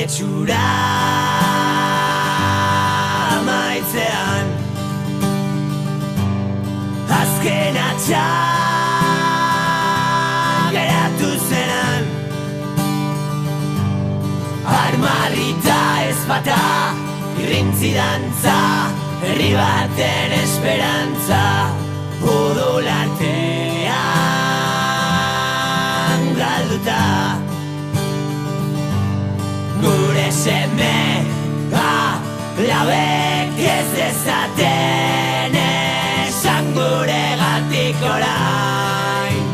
etxura maitzean azken atxa geratu zenan armalita ezpata irrintzi dantza herri baten esperantza odolartean galduta gure seme labek ez dezaten esan guregatik orain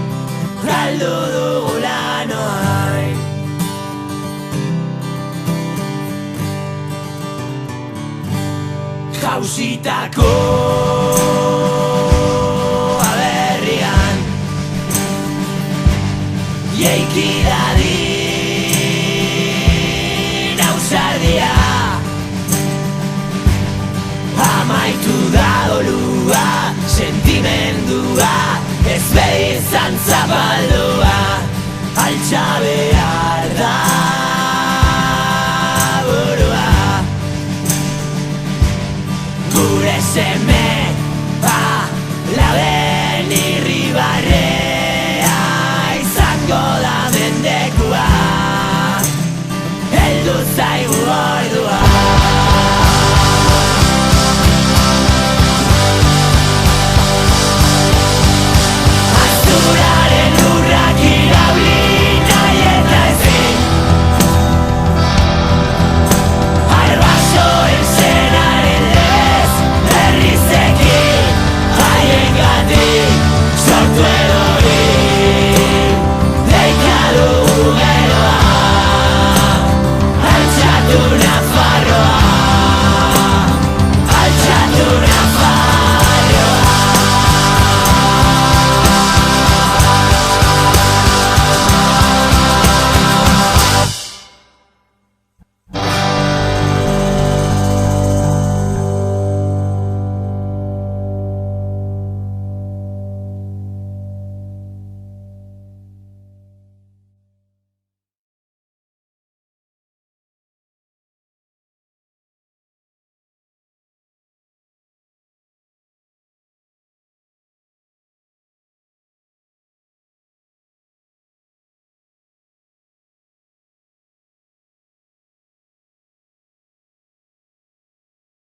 galdu dugula noain jausitako aberrian jeiki dadin ausardia amaitu da dolua sentimendua ez behizan zapaldua altxa behar da burua gure seme laben irribarrea izango da mendekua heldu zaigu ordua azuraren urrak irauli nahi eta ezin arbasoen senaren legez berrizekin haiengatik sortu